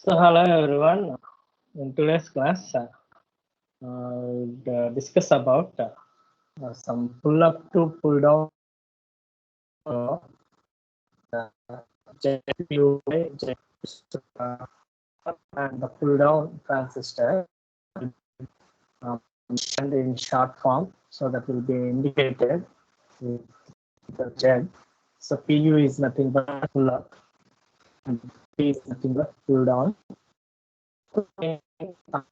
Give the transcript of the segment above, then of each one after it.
So hello everyone. In today's class, we'll discuss about some pull up to pull down JQI, and the pull down transistor and in short form, so that will be indicated with the Z. So PU is nothing but pull up, and P is nothing but pull down.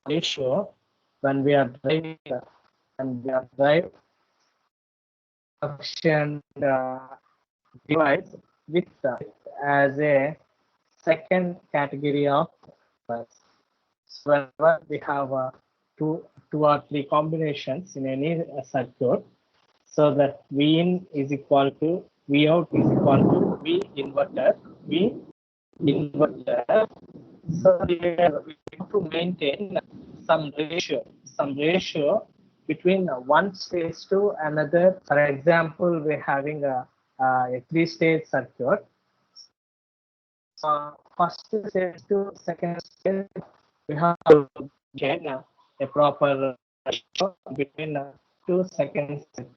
Ratio when we are driving function device with as a second category of device. So whenever we have two or three combinations in any circuit, so that V in is equal to V out is equal to V inverter, V inverter. So here we have to maintain some ratio between one stage to another. For example, we're having a three-stage circuit. First stage to second stage, we have to get a proper ratio between two second stage.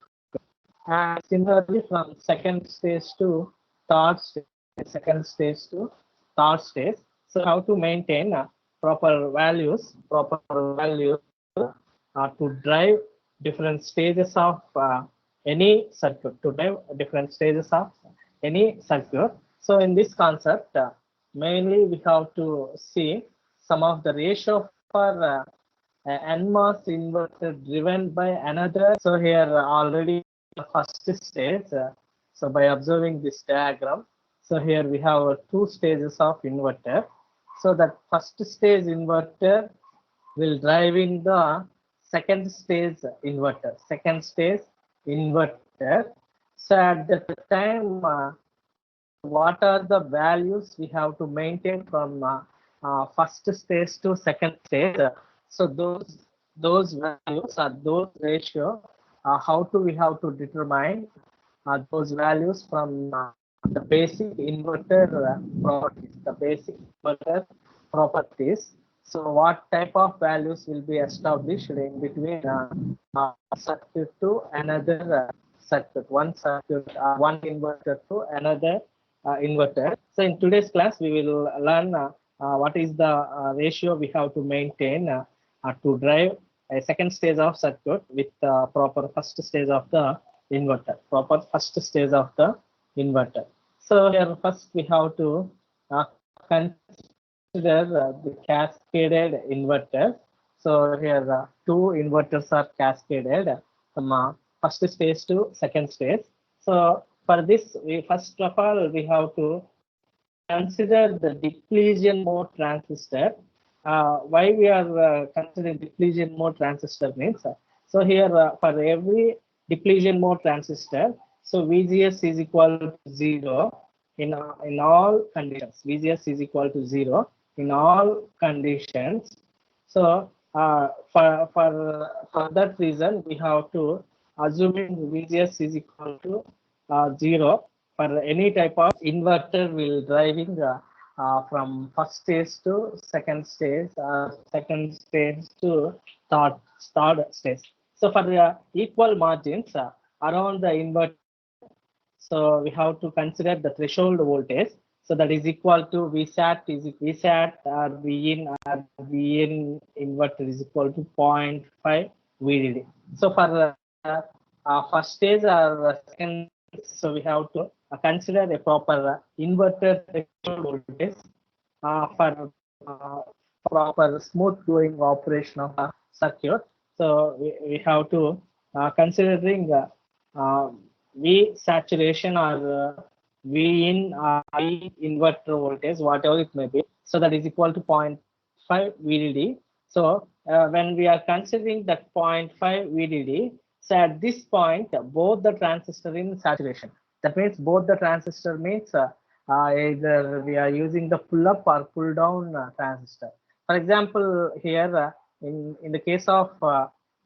And similarly, from second stage to third stage, second stage to third stage. So how to maintain proper values to drive different stages of any circuit, to drive different stages of any circuit. So in this concept, mainly we have to see some of the ratio for NMOS inverter driven by another. So here already the first stage. So by observing this diagram, so here we have two stages of inverter. So that first stage inverter will drive in the second stage inverter. So at that time, what are the values we have to maintain from first stage to second stage? So those values or those ratio, how do we have to determine those values from the basic inverter properties, So what type of values will be established in between circuit to another circuit, one inverter to another inverter. So in today's class, we will learn what is the ratio we have to maintain to drive a second stage of circuit with proper first stage of the inverter. So here first we have to consider the cascaded inverter. So here two inverters are cascaded from first stage to second stage. So for this, we first of all we have to consider the depletion mode transistor. Why we are considering depletion mode transistor means, so here for every depletion mode transistor, so VGS is equal to 0 in all conditions. VGS is equal to 0 in all conditions. So for that reason, we have to assuming VGS is equal to 0 for any type of inverter will driving from first stage to second stage, second stage to third stage. So for the equal margins around the inverter, so we have to consider the threshold voltage. So that is equal to VSAT or Vin inverter is equal to 0.5 VDD. So for first stage or second, so we have to consider a proper inverter threshold voltage for proper smooth going operation of a circuit. So we have to considering V saturation or V in I inverter voltage, whatever it may be. So that is equal to 0.5 VDD. So when we are considering that 0.5 VDD, so at this point, both the transistor in saturation. That means both the transistor means either we are using the pull up or pull down transistor. For example, here in the case of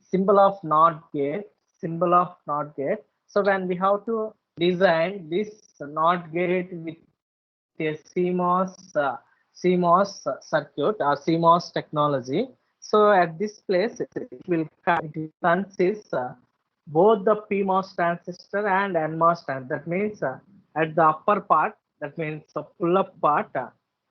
symbol of NOT gate, so when we have to design this NOT gate with a CMOS CMOS circuit or CMOS technology. So at this place, it will consist both the PMOS transistor and NMOS transistor. That means at the upper part, that means the pull-up part,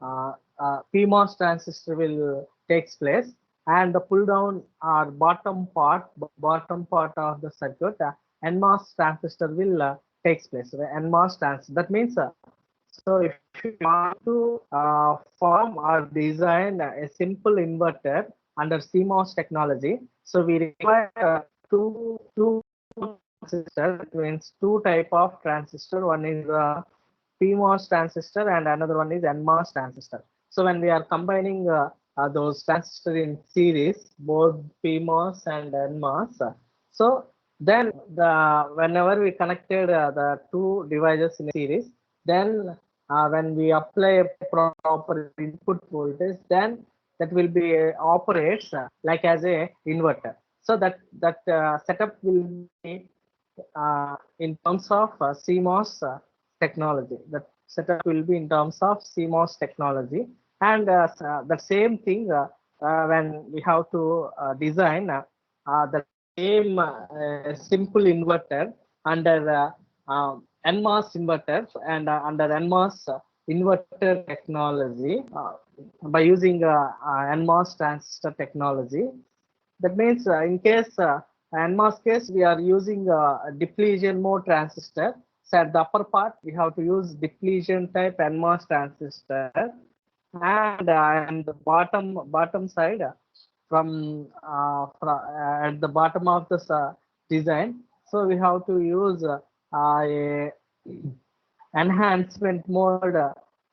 PMOS transistor will takes place, and the pull-down or bottom part of the circuit, NMOS transistor will takes place. The NMOS transistor. That means so if you want to form or design a simple inverter under CMOS technology, so we require two transistor. That means two type of transistor. One is PMOS transistor and another one is NMOS transistor. So when we are combining those transistors in series, both PMOS and NMOS, so then whenever we connected the two devices in a series, then when we apply proper input voltage, then that will be operates like as a inverter. So that setup will be in terms of CMOS technology. That setup will be in terms of CMOS technology, and the same thing when we have to design the same simple inverter under NMOS inverters and under NMOS inverter technology by using NMOS transistor technology. That means in case NMOS case, we are using depletion mode transistor. So at the upper part, we have to use depletion type NMOS transistor, and the bottom side at the bottom of the design. So we have to use a enhancement mode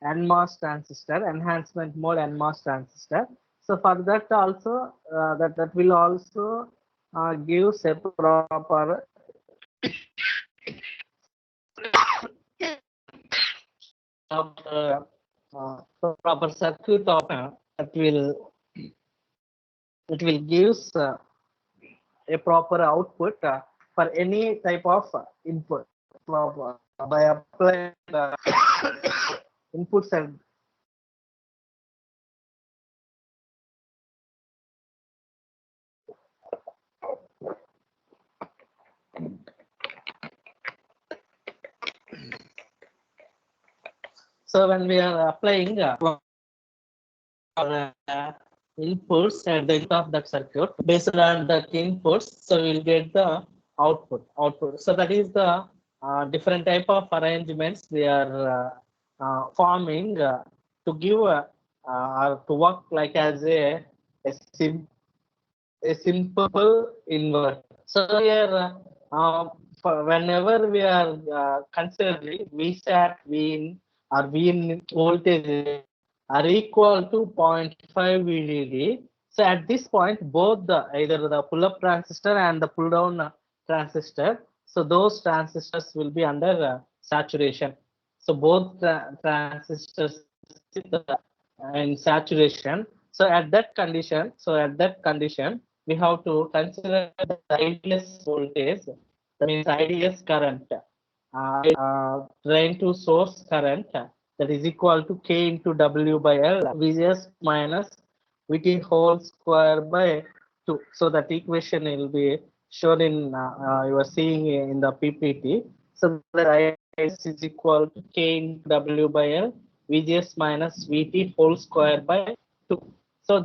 NMOS transistor, enhancement mode NMOS transistor. So for that also that will also gives a proper proper circuit of that will gives a proper output for any type of input by applying the inputs and so when we are applying inputs at the end of that circuit based on that inputs, so we'll get the output. So that is the different type of arrangements we are forming to give or to work like as a simple inverter. So here whenever we are considering VSAT, Vin or Vin voltage are equal to 0.5 VDD. So at this point, both either the pull-up transistor and the pull-down transistor, so those transistors will be under saturation. So both transistors in saturation. So at that condition, we have to consider the IDS voltage. That means IDS current, drain to source current, that is equal to K into W by L, VGS minus VT whole square by 2. So that equation will be shown in you are seeing in the PPT. So that IDS is equal to K into W by L, VGS minus VT whole square by 2. So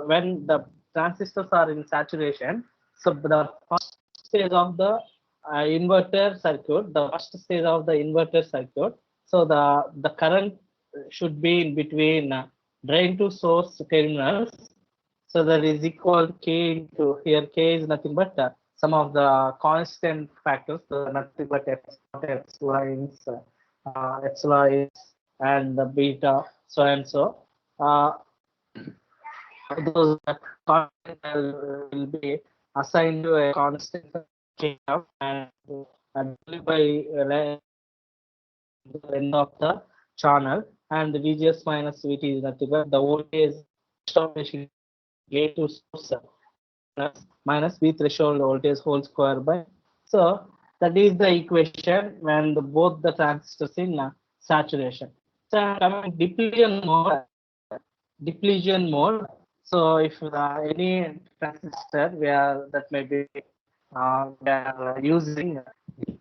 when the transistors are in saturation, so the first stage of the inverter circuit, so the current should be in between drain to source terminals. So that is equal to K into, here K is nothing but some of the constant factors, so nothing but X lines, and the beta, so and so. Those constant will be assigned to a constant K and by the end of the channel, and the VGS minus VT is nothing but the voltage A to source minus V threshold voltage whole square by. So that is the equation when both the transistors in saturation. So coming depletion mode, depletion mode. So if any transistor where that may be we are using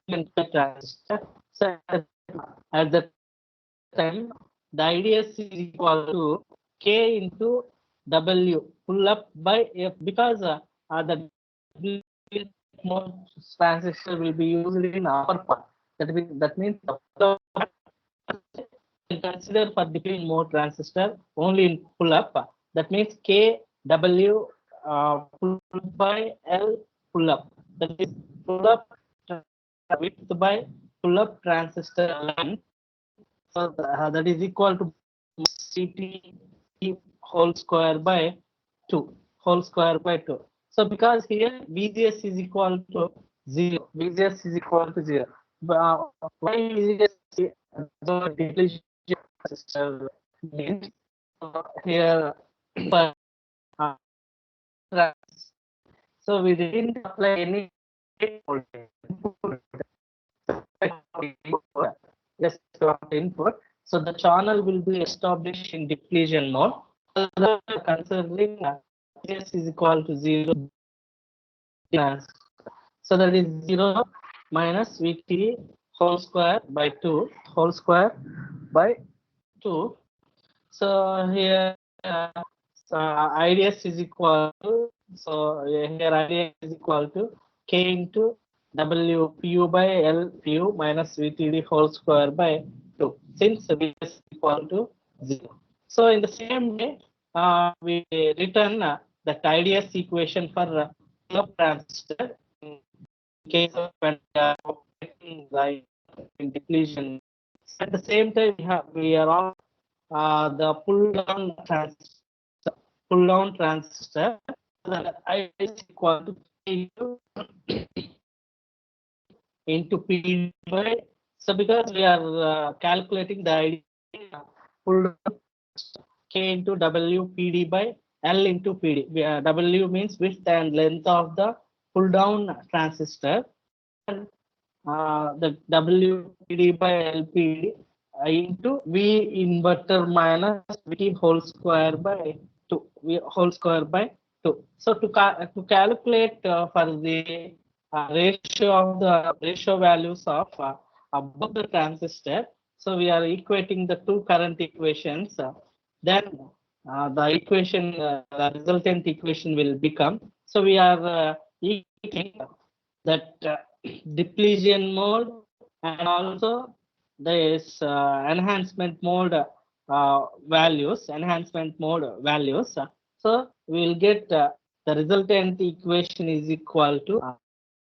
depletion transistor, so at the time the IDS is equal to K into W pull up by F, because the mode transistor will be used in upper part. That means the pull up consider for depletion mode transistor only in pull up. That means K W pull up by L pull up. That is pull up width by pull up transistor length. So that is equal to CT whole square by 2 whole square by 2. So because here VGS is equal to 0, VGS is equal to 0. Why VGS is the depletion resistor means here for uh, so we didn't apply any voltage just input. So the channel will be established in depletion mode. Considering VGS is equal to 0, so that is 0 minus VT whole square by 2 whole square by 2. So here so IDS is equal to, so here IDS is equal to K into W PU by L PU minus VTD whole square by 2, since VS is equal to 0. So in the same way, we return that IDS equation for pull-up transistor in case of when we are operating like in depletion. At the same time, we are on the pull down transistor, the I is equal to K into P by, so because we are calculating the idea pull down K into W PD by L into PD. W means width and length of the pull down transistor. The WPD by LPD into V inverter minus VT whole square by 2, V whole square by 2. So to calculate for the ratio values of above the transistor, so we are equating the two current equations. Then the equation, the resultant equation will become. So we are equating that depletion mode and also this enhancement mode values. So we will get the resultant equation is equal to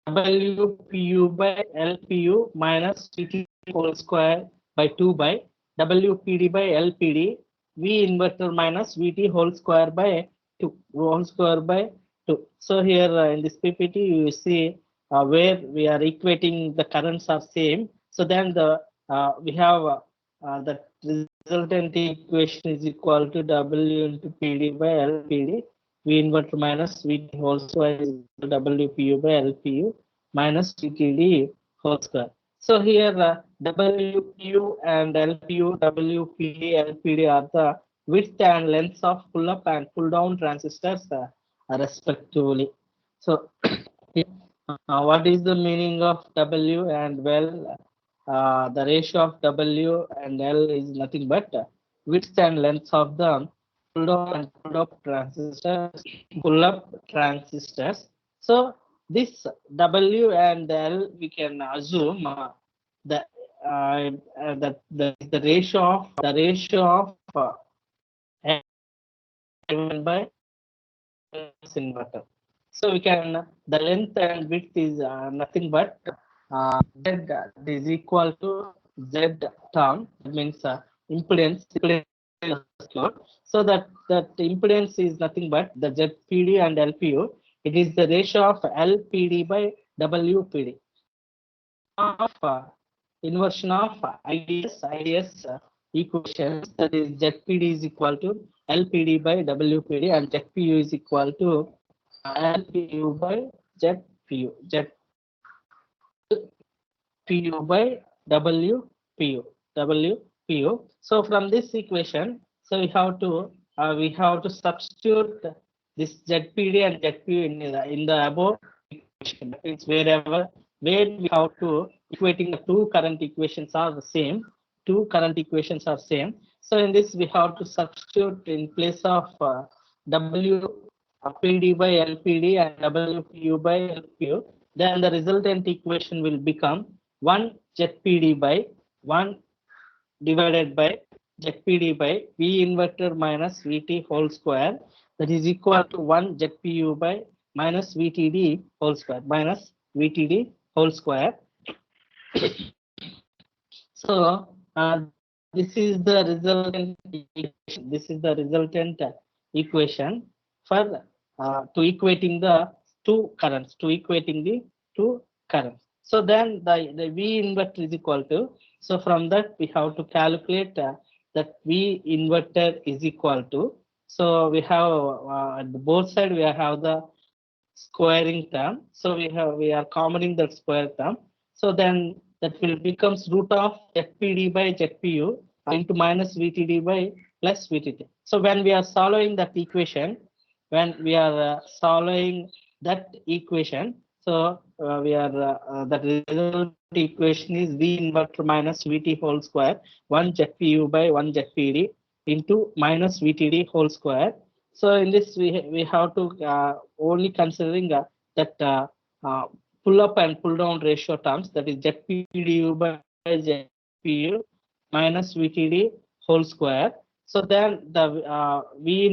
WPU by LPU minus VT whole square by 2 by WPD by LPD V inverter minus VT whole square by 2 whole square by 2. So here in this PPT you see where we are equating the currents are same. So then we have the resultant equation is equal to W into PD by LPD V inverter minus VT whole square is equal to WPU by LPU minus VTD whole square. So here WPU and LPU, WPD, LPD are the width and lengths of pull up and pull down transistors respectively. So what is the meaning of W and well? The ratio of W and L is nothing but width and length of the pull down and pull up transistors. So this W and L we can assume the the ratio of given by inverter. So we can the length and width is nothing but Z is equal to Z term. That means impedance. So that impedance is nothing but the ZPD and LPU. It is the ratio of LPD by WPD. Of inversion of IDS equations, that is ZPD is equal to LPD by WPD and ZPU is equal to LPU by ZPU. ZPU by WPU. So from this equation, so we have to we have to substitute this ZPD and ZPU in the above equation. That means where we have to equating the two current equations are the same. Two current equations are same. So in this we have to substitute in place of W PD by LPD and WPU by LPU. Then the resultant equation will become 1 ZPD by 1 divided by ZPD by V inverter minus VT whole square, that is equal to 1 ZPU by minus VTD whole square minus VTD whole square. So this is the resultant equation. This is the resultant equation for to equating the two currents. To equating the two currents. So then the V inverter is equal to. So from that we have to calculate that V inverter is equal to. So we have at both sides we have the squaring term. So we are commoning that square term. So then that will becomes root of ZPD by ZPU into minus VTD by plus VTD. So when we are solving that equation, so we are that result equation is V inverter minus VT whole square 1 ZPU by 1 ZPD into minus VTD whole square. So in this we have to only considering that pull up and pull down ratio terms, that is ZPDU by ZPU minus VTD whole square. So then the we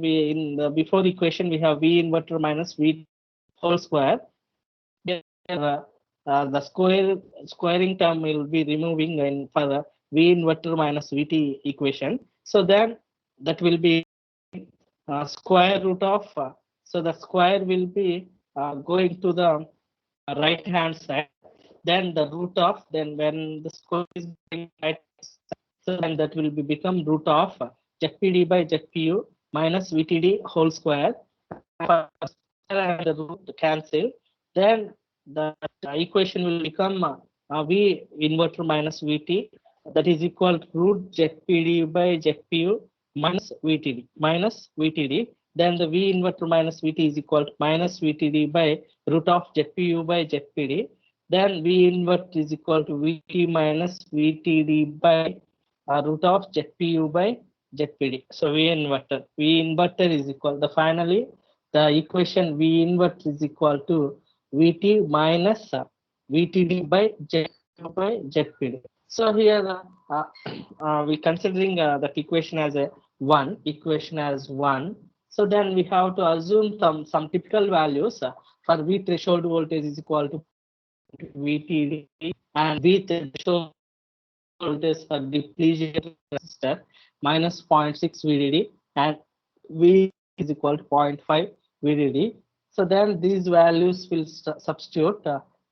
in the before equation we have V inverter minus V whole square. The squaring term will be removing in for the V inverter minus VT equation. So then that will be square root of. So the square will be going to the right hand side. Then the root of, then when the square is going right, so then that will be become root of ZPD by ZPU minus VTD whole square. And the root cancel. Then the equation will become V inverter minus VT, that is equal to root ZPD by ZPU minus VTD. Then the V inverter minus VT is equal to minus VTD by root of ZPU by ZPD. Then V invert is equal to VT minus VTD by root of ZPU by ZPD. So V inverter is equal to finally the equation V invert is equal to VT minus VTD by ZPD. So here we considering that equation as a one. So then we have to assume some typical values for V threshold voltage is equal to VTD and V threshold voltage for depletion resistor minus 0.6 VDD and V is equal to 0.5 VDD. So then these values will substitute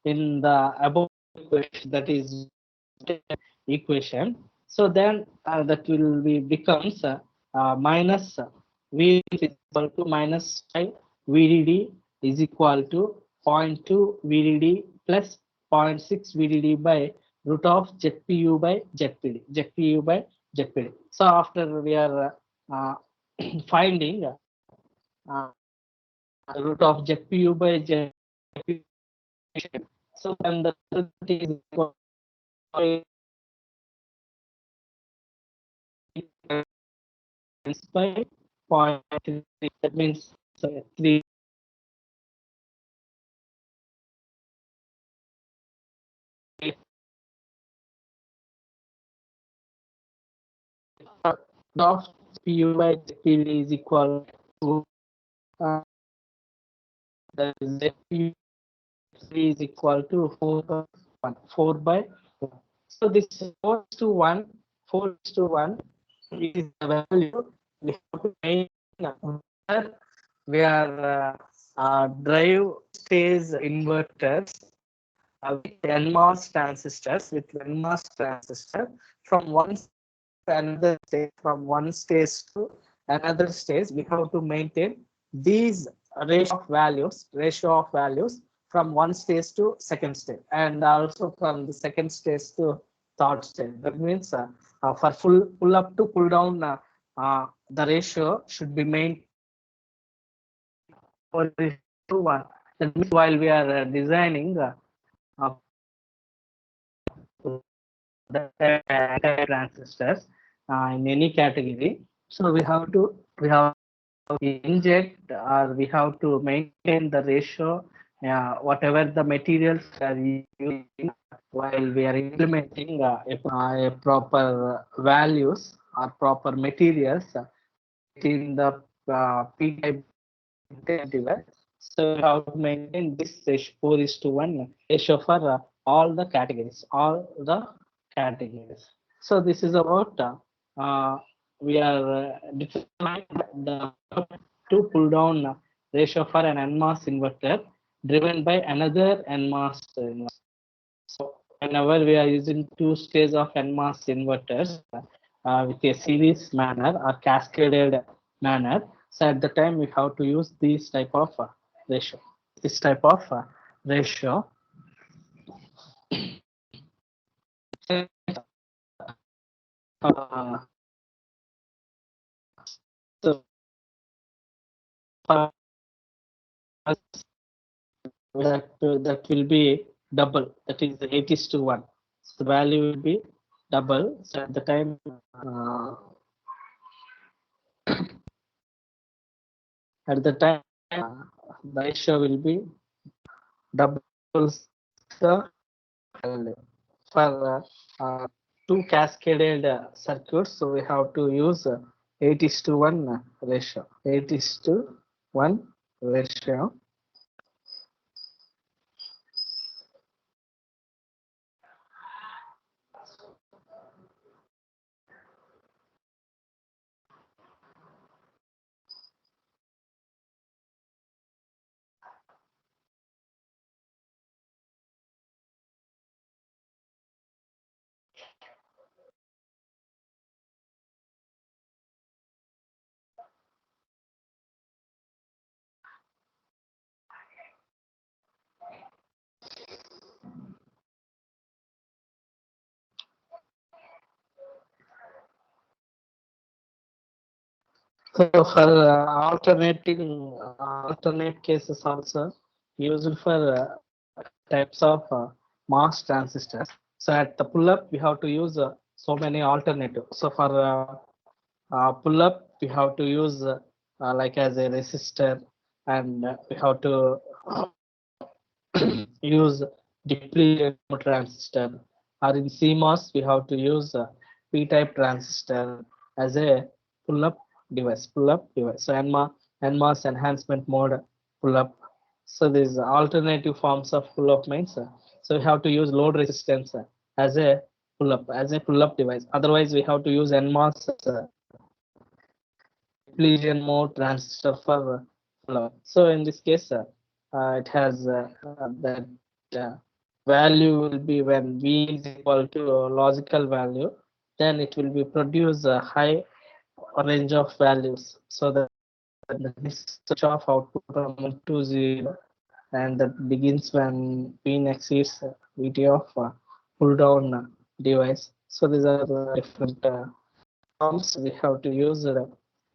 in the above equation, that is equation. So then that will be becomes minus V is equal to minus 5 VDD is equal to 0.2 VDD plus 0.6 VDD by root of ZPU by ZPD. So after we are finding root of ZPU by ZPD, so then the result is equal by 0.3. That means 3. Of PU by ZPD is equal to that is ZPU is equal to 4 by 1. So this 4:1 is the value we have to make. We are drive stage inverters with NMOS transistor from one another stage, from one stage to another stage. We have to maintain these ratio of values from one stage to second stage, and also from the second stage to third stage. That means for pull up to pull down the ratio should be maintained 4:1. That means while we are designing the entire transistors in any category, so we have to inject or we have to maintain the ratio, whatever the materials we are using while we are implementing a proper values or proper materials in the P-type device. So we have to maintain this ratio 4:1 ratio for all the categories, So this is about we are determining the to pull down ratio for an NMOS inverter driven by another NMOS inverter. So whenever we are using two stages of NMOS inverters with a series manner or cascaded manner, so at the time we have to use this type of ratio. This type of ratio. Uh, so for us, that will be double. That is 8:1. So the value will be double. So at the time. At the time, the ratio will be double the value. For two cascaded circuits, so we have to use 8:1 ratio. 8:1 ratio. So for alternate cases also used for types of MOS transistors. So at the pull-up, we have to use so many alternatives. So for pull-up, we have to use like as a resistor, and we have to use depleted transistor. Or in CMOS, we have to use P-type transistor as a pull-up device. So NMOS enhancement mode pull-up. So these alternative forms of pull-up means. So we have to use load resistance as a pull-up device. Otherwise, we have to use NMOS depletion mode transistor for pull-up. So in this case, it has that value will be when V is equal to a logical value, then it will be produce a high range of values. So that this switch off output from 2 0, and that begins when P exceeds VT of pull down device. So these are the different forms we have to use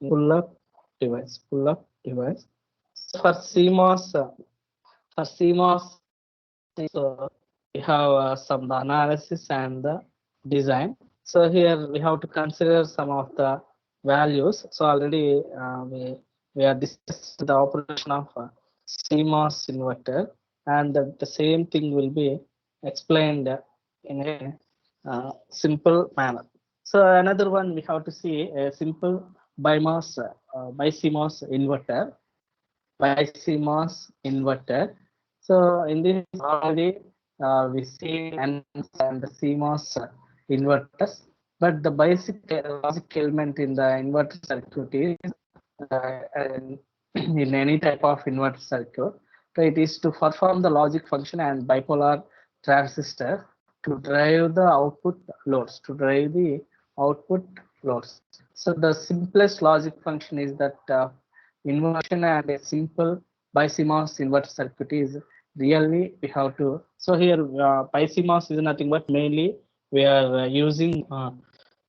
pull up device. For CMOS, so we have some analysis and the design. So here we have to consider some of the values. So already we are discussed the operation of CMOS inverter, and the same thing will be explained in a simple manner. So another one we have to see a simple BiCMOS inverter. BiCMOS inverter. So in this already we see and the CMOS inverters, but the basic logic element in the inverter circuit is in any type of inverter circuit. So it is to perform the logic function and bipolar transistor to drive the output loads. So the simplest logic function is that inversion, and a simple BiCMOS inverter circuit is really we have to. So here BiCMOS is nothing but mainly we are using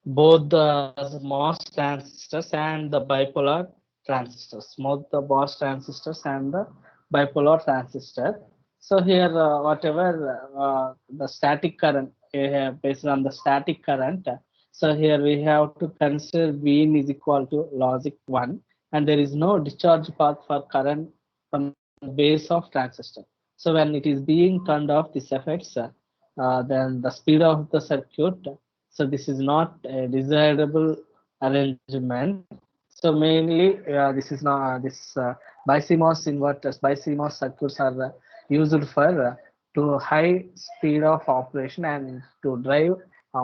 both the MOS transistors and the bipolar transistors, both the MOS transistors and the bipolar transistor. So here, whatever the static current, based on the static current, so here we have to consider Vin is equal to logic 1, and there is no discharge path for current from the base of transistor. So when it is being turned off, this affects then the speed of the circuit. So this is not a desirable arrangement. So mainly this is not this BiCMOS inverters, BiCMOS circuits are used for to high speed of operation and to drive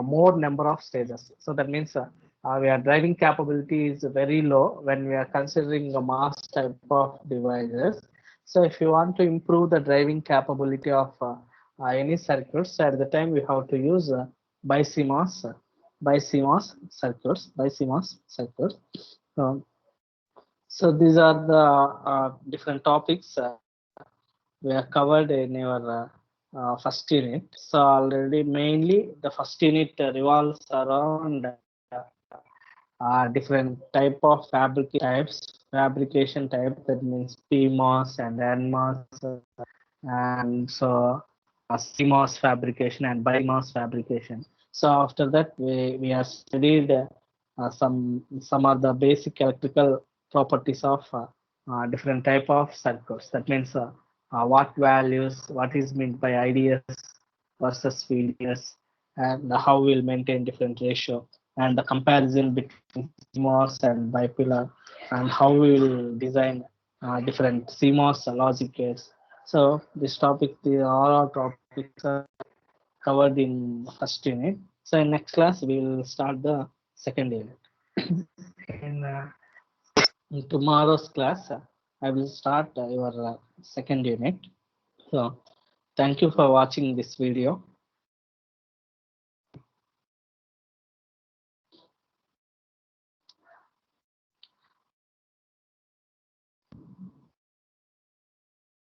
more number of stages. So that means our driving capability is very low when we are considering a mass type of devices. So if you want to improve the driving capability of any circuits, at the time we have to use BiCMOS, BiCMOS circuits, BiCMOS circuits. Um, so these are the different topics we have covered in our first unit. So already mainly the first unit revolves around different type of fabrication type, that means PMOS and NMOS, and so CMOS fabrication and BiMOS fabrication. So after that, we have studied some of the basic electrical properties of different type of circuits. That means what values, what is meant by IDS versus VDS, and how we'll maintain different ratio, and the comparison between CMOS and bipolar, and how we will design different CMOS logic gates. So this topic, all our topics are covered in first unit. So in next class, we will start the second unit. In tomorrow's class, I will start your second unit. So thank you for watching this video.